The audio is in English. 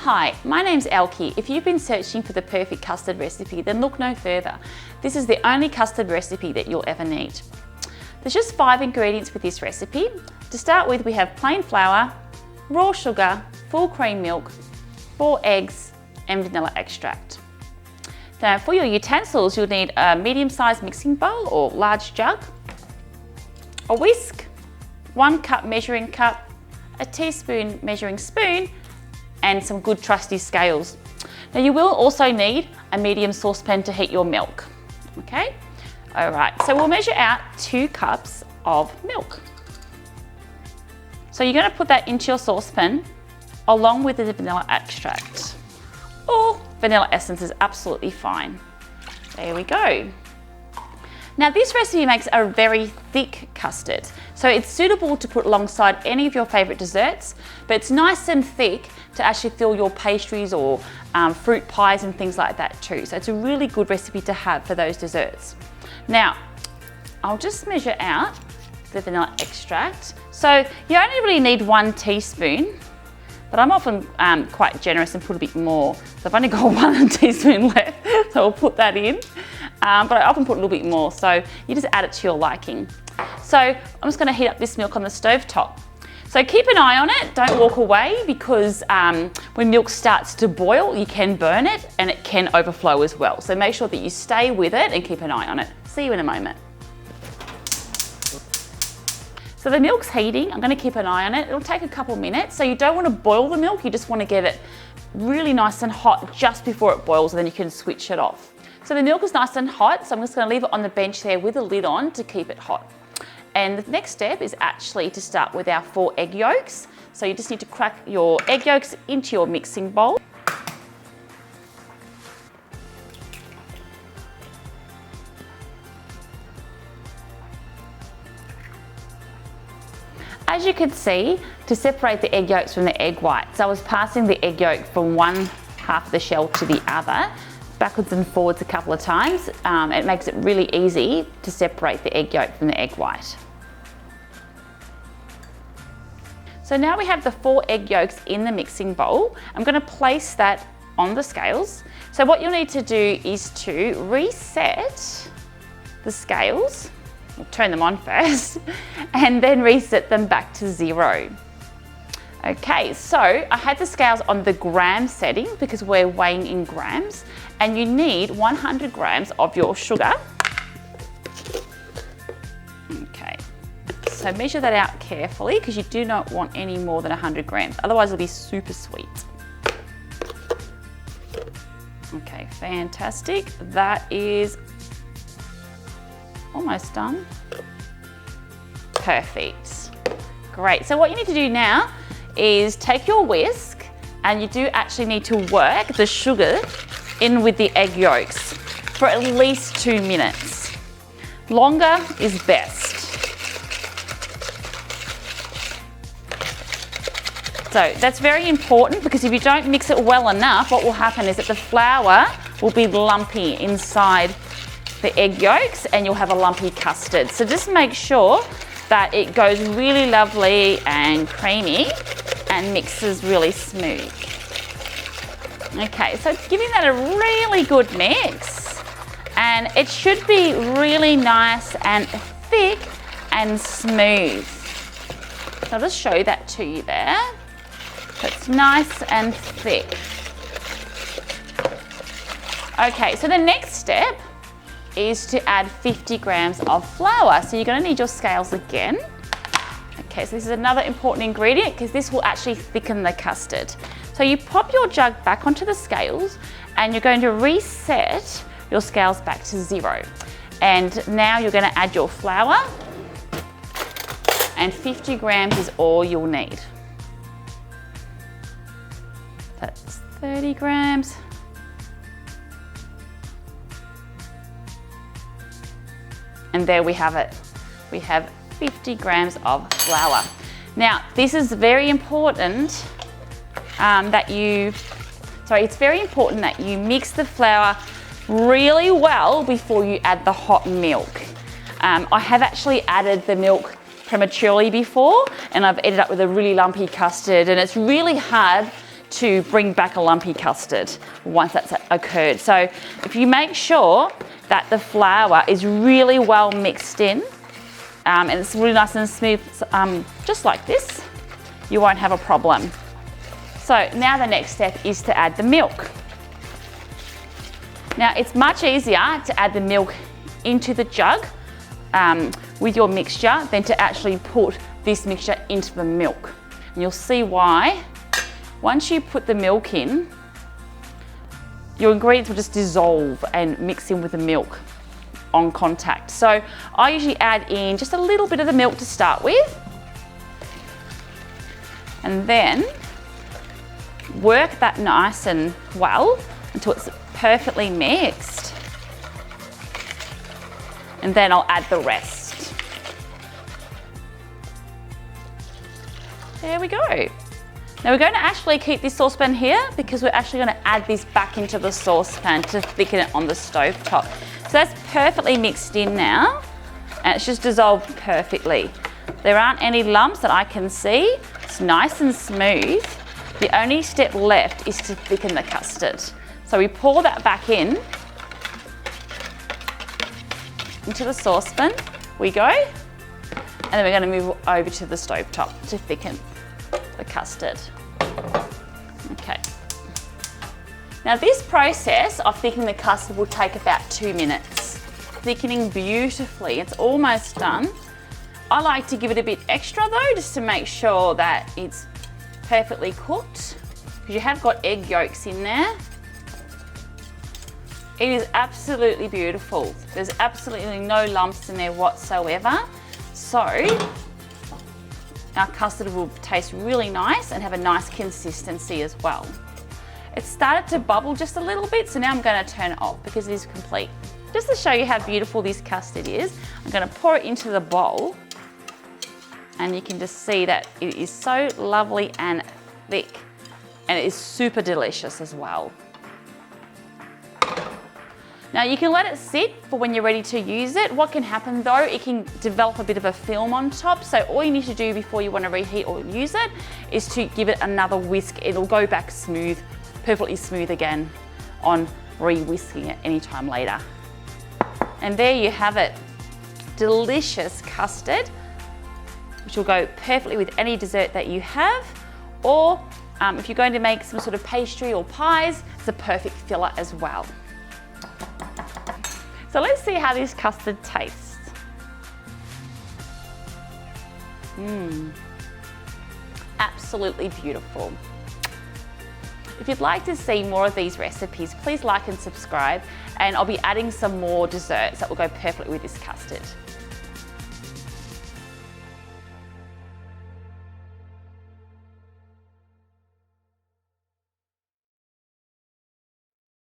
Hi, my name's Elke. If you've been searching for the perfect custard recipe, then look no further. This is the only custard recipe that you'll ever need. There's just 5 ingredients with this recipe. To start with, we have plain flour, raw sugar, full cream milk, 4 eggs, and vanilla extract. Now for your utensils, you'll need a medium-sized mixing bowl or large jug, a whisk, 1 cup measuring cup, a teaspoon measuring spoon, and some good trusty scales. Now you will also need a medium saucepan to heat your milk, okay? All right, so we'll measure out 2 cups of milk. So you're gonna put that into your saucepan along with the vanilla extract. Or vanilla essence is absolutely fine. There we go. Now this recipe makes a very thick custard, so it's suitable to put alongside any of your favourite desserts, but it's nice and thick to actually fill your pastries or fruit pies and things like that too. So it's a really good recipe to have for those desserts. Now, I'll just measure out the vanilla extract. So you only really need 1 teaspoon, but I'm often quite generous and put a bit more. So I've only got 1 teaspoon left, so I'll put that in. But I often put a little bit more, so you just add it to your liking. So I'm just gonna heat up this milk on the stove top. So keep an eye on it, don't walk away, because when milk starts to boil, you can burn it and it can overflow as well. So make sure that you stay with it and keep an eye on it. See you in a moment. So the milk's heating, I'm gonna keep an eye on it. It'll take a couple minutes. So you don't wanna boil the milk, you just wanna get it really nice and hot just before it boils, and then you can switch it off. So the milk is nice and hot, so I'm just gonna leave it on the bench there with a lid on to keep it hot. And the next step is actually to start with our 4 egg yolks. So you just need to crack your egg yolks into your mixing bowl. As you can see, to separate the egg yolks from the egg whites, I was passing the egg yolk from one half of the shell to the other, backwards and forwards a couple of times. It makes it really easy to separate the egg yolk from the egg white. So now we have the 4 egg yolks in the mixing bowl. I'm going to place that on the scales. So what you'll need to do is to reset the scales, we'll turn them on first, and then reset them back to 0. Okay, so I had the scales on the gram setting because we're weighing in grams, and you need 100 grams of your sugar. Okay, so measure that out carefully because you do not want any more than 100 grams, otherwise it'll be super sweet. Okay, fantastic. That is almost done. Perfect. Great, so what you need to do now is take your whisk, and you do actually need to work the sugar in with the egg yolks for at least 2 minutes. Longer is best. So that's very important, because if you don't mix it well enough, what will happen is that the flour will be lumpy inside the egg yolks and you'll have a lumpy custard. So just make sure that it goes really lovely and creamy and mixes really smooth. Okay, so giving that a really good mix, and it should be really nice and thick and smooth. So I'll just show that to you there. So it's nice and thick. Okay, so the next step is to add 50 grams of flour. So you're going to need your scales again. Okay, so this is another important ingredient because this will actually thicken the custard. So you pop your jug back onto the scales and you're going to reset your scales back to 0. And now you're going to add your flour, and 50 grams is all you'll need. That's 30 grams. And there we have it. We have 50 grams of flour. Now, this is very important it's very important that you mix the flour really well before you add the hot milk. I have actually added the milk prematurely before, and I've ended up with a really lumpy custard, and it's really hard to bring back a lumpy custard once that's occurred. So if you make sure that the flour is really well mixed in, and it's really nice and smooth, just like this, you won't have a problem. So now the next step is to add the milk. Now it's much easier to add the milk into the jug with your mixture than to actually put this mixture into the milk. And you'll see why. Once you put the milk in, your ingredients will just dissolve and mix in with the milk on contact. So I usually add in just a little bit of the milk to start with, and then work that nice and well until it's perfectly mixed, and then I'll add the rest. There we go. Now we're going to actually keep this saucepan here because we're actually going to add this back into the saucepan to thicken it on the stove top. So that's perfectly mixed in now, and it's just dissolved perfectly. There aren't any lumps that I can see. It's nice and smooth. The only step left is to thicken the custard. So we pour that back in into the saucepan. We go, and then we're going to move over to the stove top to thicken the custard. Okay. Now this process of thickening the custard will take about 2 minutes. Thickening beautifully, it's almost done. I like to give it a bit extra though, just to make sure that it's perfectly cooked, because you have got egg yolks in there. It is absolutely beautiful. There's absolutely no lumps in there whatsoever. So our custard will taste really nice and have a nice consistency as well. It started to bubble just a little bit, so now I'm going to turn it off because it is complete. Just to show you how beautiful this custard is, I'm going to pour it into the bowl, and you can just see that it is so lovely and thick, and it is super delicious as well. Now you can let it sit for when you're ready to use it. What can happen though, it can develop a bit of a film on top. So all you need to do before you want to reheat or use it is to give it another whisk. It'll go back smooth, perfectly smooth again on re-whisking it anytime later. And there you have it. Delicious custard, which will go perfectly with any dessert that you have, or if you're going to make some sort of pastry or pies, it's a perfect filler as well. So let's see how this custard tastes. Absolutely beautiful. If you'd like to see more of these recipes, please like and subscribe, and I'll be adding some more desserts that will go perfectly with this custard.